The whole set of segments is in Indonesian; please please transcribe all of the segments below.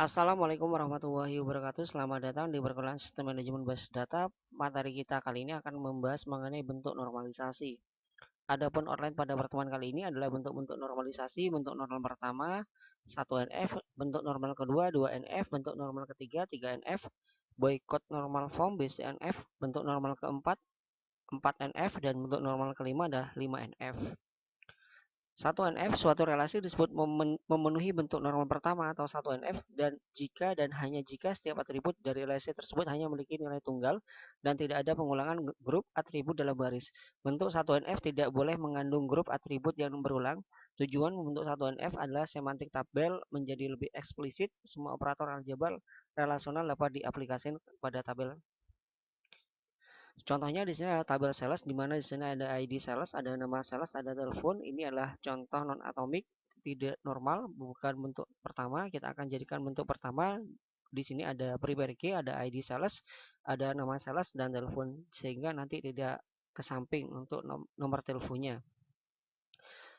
Assalamualaikum warahmatullahi wabarakatuh. Selamat datang di perkuliahan Sistem Manajemen Basis Data. Materi kita kali ini akan membahas mengenai bentuk normalisasi. Adapun outline pada pertemuan kali ini adalah bentuk-bentuk normalisasi. Bentuk normal pertama 1NF, bentuk normal kedua 2NF, bentuk normal ketiga 3NF, boycott normal form BCNF, bentuk normal keempat 4NF, dan bentuk normal kelima adalah 5NF. 1NF, suatu relasi disebut memenuhi bentuk normal pertama atau 1NF dan jika dan hanya jika setiap atribut dari relasi tersebut hanya memiliki nilai tunggal dan tidak ada pengulangan grup atribut dalam baris. Bentuk 1NF tidak boleh mengandung grup atribut yang berulang. Tujuan membentuk 1NF adalah semantik tabel menjadi lebih eksplisit. Semua operator aljabar relasional dapat diaplikasikan pada tabel. Contohnya di sini ada tabel sales, di mana di sini ada ID sales, ada nama sales, ada telepon. Ini adalah contoh non-atomik, tidak normal, bukan bentuk pertama. Kita akan jadikan bentuk pertama. Di sini ada primary key, ada ID sales, ada nama sales dan telepon, sehingga nanti tidak ke samping untuk nomor teleponnya.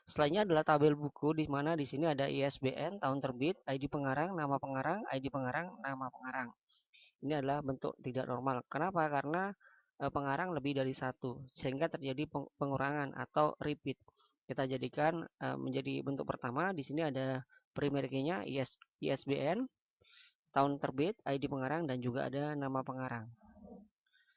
Selanjutnya adalah tabel buku, di mana di sini ada ISBN, tahun terbit, ID pengarang, nama pengarang, ID pengarang, nama pengarang. Ini adalah bentuk tidak normal. Kenapa? Karena pengarang lebih dari satu, sehingga terjadi pengurangan atau repeat. Kita jadikan menjadi bentuk pertama. Di sini ada primary key-nya ISBN, tahun terbit, ID pengarang, dan juga ada nama pengarang.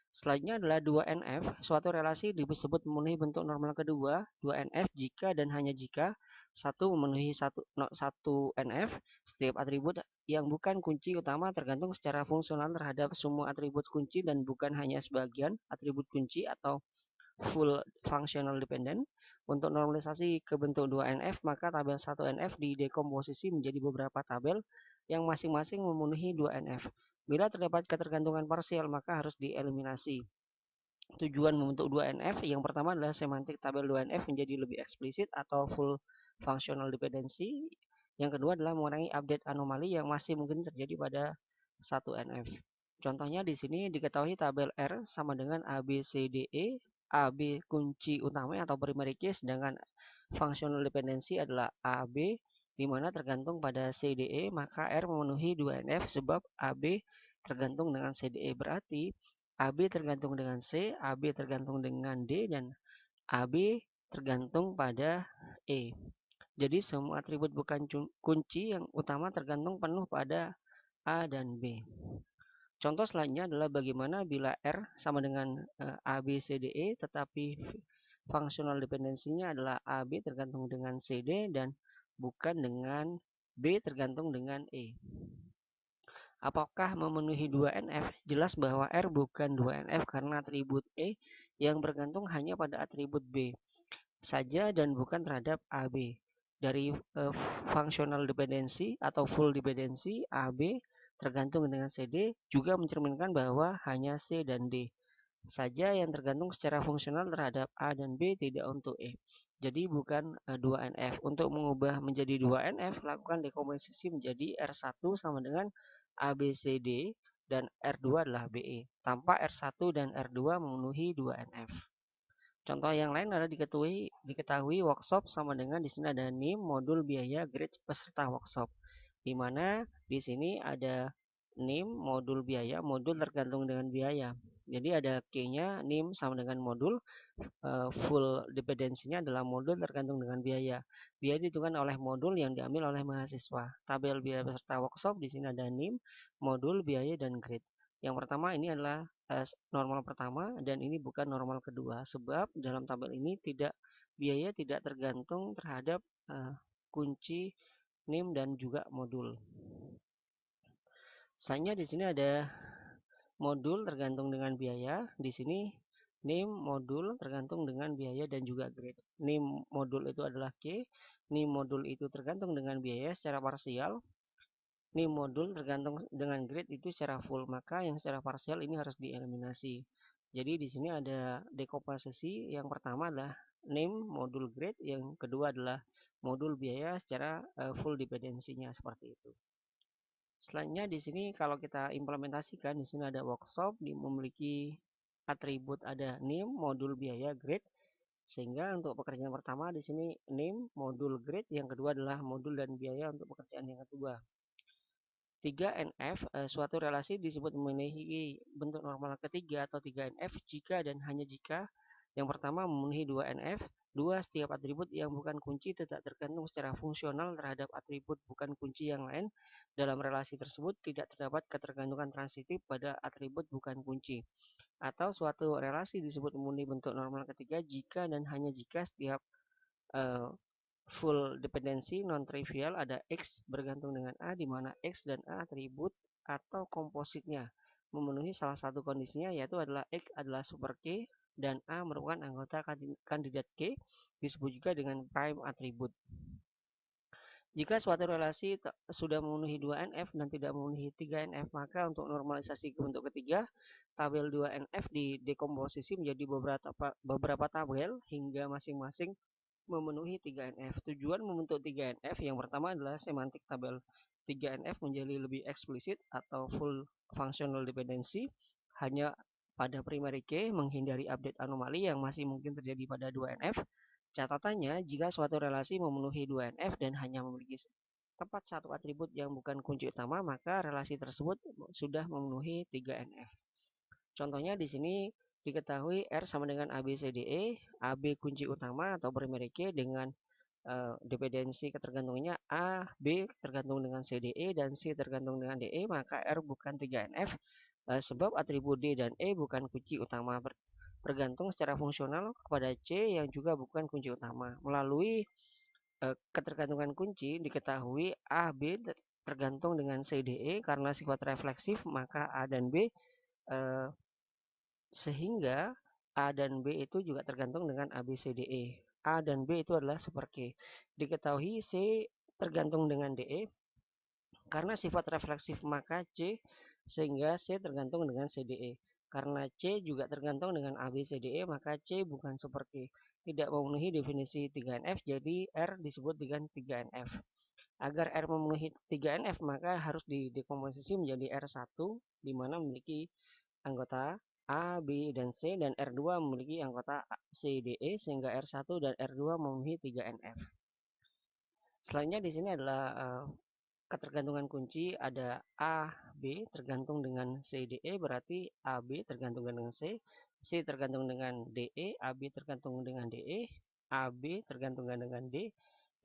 Selanjutnya adalah 2NF, suatu relasi disebut memenuhi bentuk normal kedua, 2NF jika dan hanya jika satu memenuhi satu NF, setiap atribut yang bukan kunci utama tergantung secara fungsional terhadap semua atribut kunci dan bukan hanya sebagian atribut kunci atau full functional dependent. Untuk normalisasi ke bentuk 2NF, maka tabel 1NF didekomposisi menjadi beberapa tabel yang masing-masing memenuhi 2NF. Bila terdapat ketergantungan parsial, maka harus dieliminasi. Tujuan membentuk 2NF yang pertama adalah semantik tabel 2NF menjadi lebih eksplisit atau full functional dependency. Yang kedua adalah mengurangi update anomali yang masih mungkin terjadi pada 1NF. Contohnya di sini diketahui tabel R sama dengan ABCDE, AB kunci utama atau primary key, sedangkan functional dependency adalah AB, di mana tergantung pada CDE, maka R memenuhi 2NF sebab AB tergantung dengan CDE. Berarti AB tergantung dengan C, AB tergantung dengan D, dan AB tergantung pada E. Jadi semua atribut bukan kunci yang utama tergantung penuh pada A dan B. Contoh selanjutnya adalah bagaimana bila R sama dengan A, B, C, D, E, tetapi functional dependensinya adalah AB tergantung dengan CD dan bukan dengan B tergantung dengan E. Apakah memenuhi 2NF? Jelas bahwa R bukan 2NF karena atribut E yang bergantung hanya pada atribut B saja dan bukan terhadap AB. Dari functional dependency atau full dependency, AB tergantung dengan CD juga mencerminkan bahwa hanya C dan D saja yang tergantung secara fungsional terhadap A dan B, tidak untuk E. Jadi bukan 2NF. Untuk mengubah menjadi 2NF, lakukan dekomposisi menjadi R1 sama dengan ABCD dan R2 adalah BE. Tanpa R1 dan R2 memenuhi 2NF. Contoh yang lain adalah diketahui workshop sama dengan di sini ada NIM, modul biaya, grade peserta workshop. Di mana di sini ada NIM, modul biaya, modul tergantung dengan biaya. Jadi ada K-nya NIM sama dengan modul, full dependensinya adalah modul tergantung dengan biaya. Biaya ditentukan oleh modul yang diambil oleh mahasiswa. Tabel biaya peserta workshop di sini ada NIM, modul, biaya, dan grade. Yang pertama ini adalah normal pertama dan ini bukan normal kedua sebab dalam tabel ini biaya tidak tergantung terhadap kunci NIM dan juga modul. Selanjutnya di sini ada modul tergantung dengan biaya. Di sini NIM modul tergantung dengan biaya dan juga grade. NIM modul itu adalah K. NIM modul itu tergantung dengan biaya secara parsial. NIM modul tergantung dengan grade itu secara full. Maka yang secara parsial ini harus dieliminasi. Jadi di sini ada dekomposisi. Yang pertama adalah NIM modul grade. Yang kedua adalah modul biaya secara full dependensinya seperti itu. Selanjutnya di sini kalau kita implementasikan, di sini ada workshop, memiliki atribut ada NIM, modul biaya, grade. Sehingga untuk pekerjaan pertama di sini NIM, modul, grade. Yang kedua adalah modul dan biaya untuk pekerjaan yang kedua. 3NF, suatu relasi disebut memenuhi bentuk normal ketiga atau 3NF jika dan hanya jika yang pertama memenuhi 2NF. Dua, setiap atribut yang bukan kunci tidak tergantung secara fungsional terhadap atribut bukan kunci yang lain. Dalam relasi tersebut tidak terdapat ketergantungan transitif pada atribut bukan kunci. Atau suatu relasi disebut memenuhi bentuk normal ketiga jika dan hanya jika setiap full dependency non-trivial ada X bergantung dengan A, di mana X dan A atribut atau kompositnya memenuhi salah satu kondisinya, yaitu adalah X adalah super K dan A merupakan anggota kandidat K, disebut juga dengan prime atribut. Jika suatu relasi sudah memenuhi 2NF dan tidak memenuhi 3NF, maka untuk normalisasi ke bentuk ketiga, tabel 2NF didekomposisi menjadi beberapa tabel hingga masing-masing memenuhi 3NF. Tujuan membentuk 3NF yang pertama adalah semantik tabel 3NF menjadi lebih eksplisit atau full functional dependency hanya pada primary key, menghindari update anomali yang masih mungkin terjadi pada 2NF. Catatannya, jika suatu relasi memenuhi 2NF dan hanya memiliki tepat satu atribut yang bukan kunci utama, maka relasi tersebut sudah memenuhi 3NF. Contohnya di sini diketahui R sama dengan ABCDE, AB kunci utama atau primary key dengan dependensi ketergantungannya A, B tergantung dengan CDE dan C tergantung dengan DE, maka R bukan 3NF sebab atribut D dan E bukan kunci utama, bergantung secara fungsional kepada C yang juga bukan kunci utama. Melalui ketergantungan kunci diketahui A, B tergantung dengan CDE karena sifat refleksif, maka A dan B sehingga A dan B itu juga tergantung dengan ABCDE. A dan B itu adalah super K. Diketahui C tergantung dengan DE karena sifat refleksif, maka C sehingga C tergantung dengan CDE. Karena C juga tergantung dengan ABCDE, maka C bukan super K. Tidak memenuhi definisi 3NF, jadi R disebut dengan 3NF. Agar R memenuhi 3NF, maka harus didekomposisi menjadi R1, di mana memiliki anggota A, B, dan C, dan R2 memiliki anggota C, D, E, sehingga R1 dan R2 memenuhi 3NF. Selanjutnya di sini adalah ketergantungan kunci, ada A, B tergantung dengan C, D, E, berarti AB tergantung dengan C, C tergantung dengan DE, AB tergantung dengan DE, AB tergantung dengan D,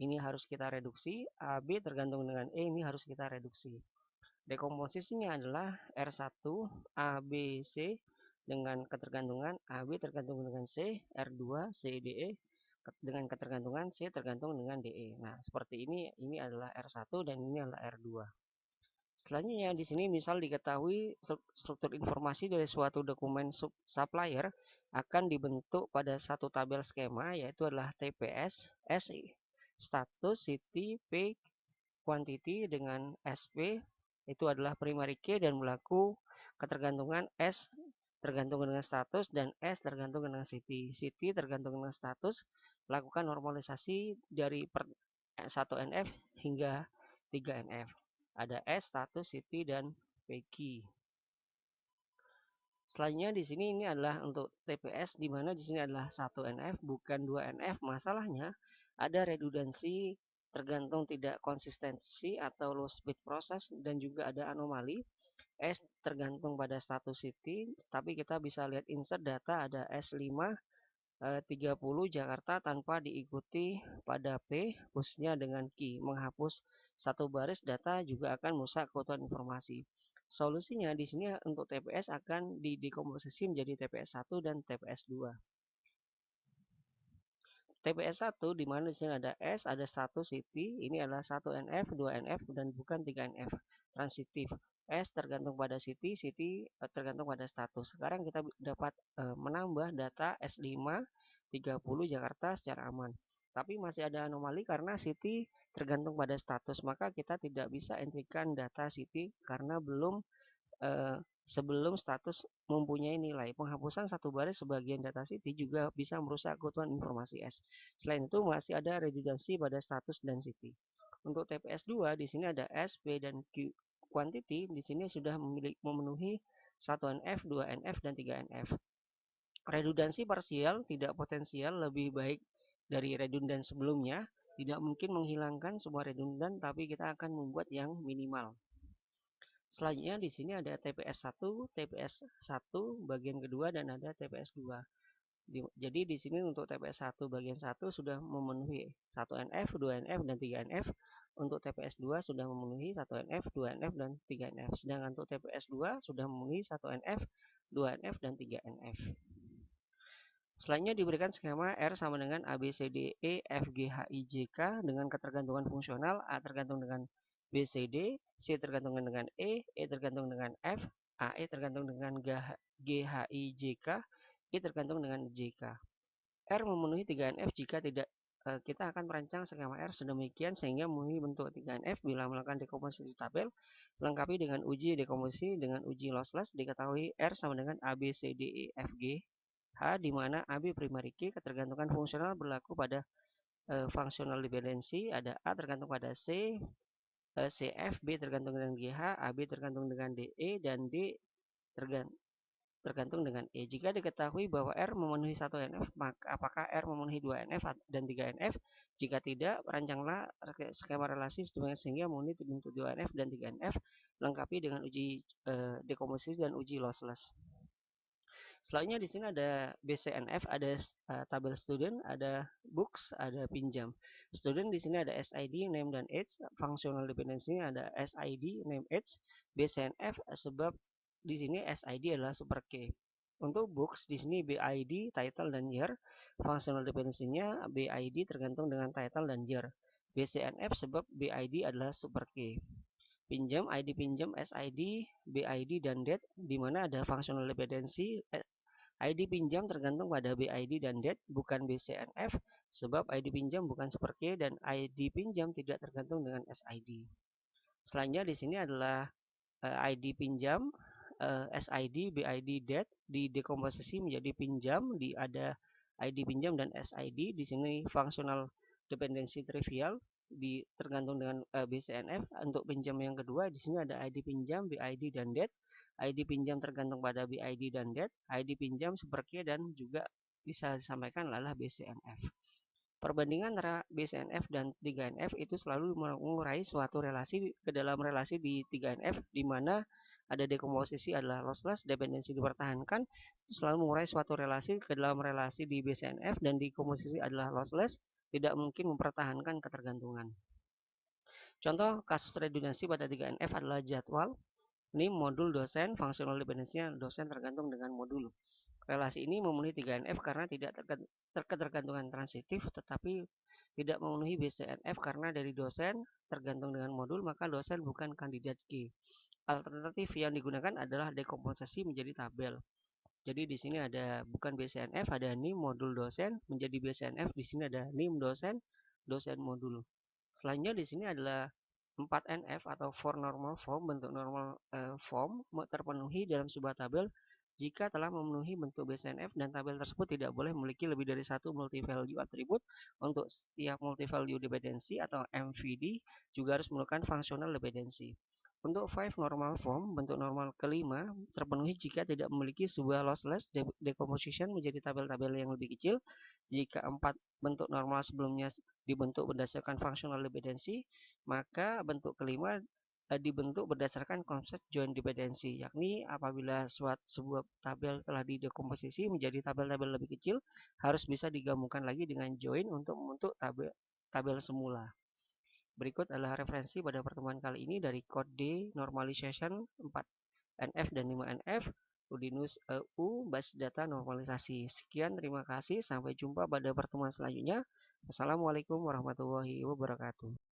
ini harus kita reduksi, AB tergantung dengan E, ini harus kita reduksi. Dekomposisinya adalah R1 ABC dengan ketergantungan AB tergantung dengan C, R2 CDE dengan ketergantungan C tergantung dengan DE. Nah, seperti ini adalah R1 dan ini adalah R2. Selanjutnya di sini misal diketahui struktur informasi dari suatu dokumen supplier akan dibentuk pada satu tabel skema, yaitu adalah TPS, SI, status, city, P, quantity dengan SP itu adalah primary key dan berlaku ketergantungan S tergantung dengan status dan S tergantung dengan city. City tergantung dengan status, lakukan normalisasi dari 1NF hingga 3NF. Ada S, status, city, dan PQ. Selanjutnya di sini ini adalah untuk TPS, di mana di sini adalah 1NF bukan 2NF. Masalahnya ada redundansi, tergantung tidak konsistensi atau low speed proses, dan juga ada anomali. S tergantung pada status city, tapi kita bisa lihat insert data ada S5 30 Jakarta tanpa diikuti pada P, khususnya dengan key. Menghapus satu baris data juga akan merusak keutuhan informasi. Solusinya di sini untuk TPS akan didekomposisi menjadi TPS 1 dan TPS 2. TPS 1 di mana di sini ada S, ada status city, ini adalah 1NF, 2NF dan bukan 3NF. Transitif. S tergantung pada city, city tergantung pada status. Sekarang kita dapat menambah data S5 30 Jakarta secara aman. Tapi masih ada anomali karena city tergantung pada status, maka kita tidak bisa entrykan data city karena belum sebelum status mempunyai nilai. Penghapusan satu baris sebagian data city juga bisa merusak keutuhan informasi S. Selain itu masih ada redundansi pada status dan city. Untuk TPS 2 di sini ada S, P, dan Q quantity, di sini sudah memenuhi 1NF, 2NF, dan 3NF. Redundansi parsial tidak potensial lebih baik dari redundan sebelumnya. Tidak mungkin menghilangkan semua redundan, tapi kita akan membuat yang minimal. Selanjutnya di sini ada TPS1 bagian kedua dan ada TPS2. Jadi di sini untuk TPS1 bagian 1 sudah memenuhi 1NF, 2NF, dan 3NF. Untuk TPS2 sudah memenuhi 1NF, 2NF, dan 3NF. Sedangkan untuk TPS2 sudah memenuhi 1NF, 2NF, dan 3NF. Selanjutnya diberikan skema R sama dengan A, B, C, D, E, F, G, H, I, J, K dengan ketergantungan fungsional. A tergantung dengan B, C, D, C tergantung dengan E tergantung dengan F, AE tergantung dengan G, H, I, J, K, I tergantung dengan J, K. R memenuhi 3NF jika tidak. Kita akan merancang skema R sedemikian sehingga memenuhi bentuk 3NF bila melakukan dekomposisi tabel, melengkapi dengan uji dekomposisi dengan uji lossless. Diketahui R sama dengan A, B, C, D, E, F, G, H, di mana AB primary key ketergantungan fungsional berlaku pada functional dependency. Ada A tergantung pada C, CF, B tergantung dengan GH, AB tergantung dengan DE, dan D tergantung dengan E. Jika diketahui bahwa R memenuhi 1NF, maka apakah R memenuhi 2NF dan 3NF? Jika tidak, rancanglah skema relasi sehingga memenuhi bentuk 2NF dan 3NF, lengkapi dengan uji dekomposisi dan uji lossless. Selanjutnya di sini ada BCNF, ada tabel student, ada books, ada pinjam. Student di sini ada SID, name, dan age. Functional dependency ada SID, name, age. BCNF sebab di sini SID adalah super key. Untuk books di sini BID, title, dan year. Functional dependency-nya BID tergantung dengan title dan year. BCNF sebab BID adalah super key. Pinjam, ID pinjam, SID, BID, dan date, di mana ada functional dependency. ID pinjam tergantung pada BID dan date, bukan BCNF, sebab ID pinjam bukan super key dan ID pinjam tidak tergantung dengan SID. Selanjutnya di sini adalah ID pinjam, SID, BID, date, di dekomposisi menjadi pinjam, ada ID pinjam dan SID. Di sini functional dependency trivial tergantung dengan BCNF. Untuk pinjam yang kedua di sini ada ID pinjam, BID, dan date. ID pinjam tergantung pada BID dan date. ID pinjam super key dan juga bisa disampaikan adalah BCNF. Perbandingan antara BCNF dan 3NF itu selalu mengurai suatu relasi ke dalam relasi di 3NF, di mana ada dekomposisi adalah lossless, dependensi dipertahankan, itu selalu mengurai suatu relasi ke dalam relasi di BCNF, dan dekomposisi adalah lossless, tidak mungkin mempertahankan ketergantungan. Contoh kasus redundansi pada 3NF adalah jadwal, NIM, modul, dosen. Functional dependency-nya dosen tergantung dengan modul. Relasi ini memenuhi 3NF karena tidak ketergantungan transitif, tetapi tidak memenuhi BCNF karena dari dosen tergantung dengan modul, maka dosen bukan kandidat key. Alternatif yang digunakan adalah dekomposisi menjadi tabel. Jadi di sini ada bukan BCNF, ada NIM modul dosen menjadi BCNF. Di sini ada NIM dosen, dosen modul. Selanjutnya di sini adalah 4NF atau for normal form, bentuk normal form terpenuhi dalam sebuah tabel jika telah memenuhi bentuk BCNF dan tabel tersebut tidak boleh memiliki lebih dari satu multi-value atribut. Untuk setiap multi-value dependency atau MVD juga harus melakukan functional dependency. Untuk 5 normal form, bentuk normal kelima terpenuhi jika tidak memiliki sebuah lossless decomposition menjadi tabel-tabel yang lebih kecil. Jika 4 bentuk normal sebelumnya dibentuk berdasarkan functional dependency, maka bentuk kelima dibentuk berdasarkan konsep join dependency, yakni apabila sebuah tabel telah didekomposisi menjadi tabel-tabel lebih kecil, harus bisa digabungkan lagi dengan join untuk membentuk tabel semula. Berikut adalah referensi pada pertemuan kali ini dari Code Normalization 4NF dan 5NF, Udinus EU, Basis Data Normalisasi. Sekian, terima kasih. Sampai jumpa pada pertemuan selanjutnya. Wassalamualaikum warahmatullahi wabarakatuh.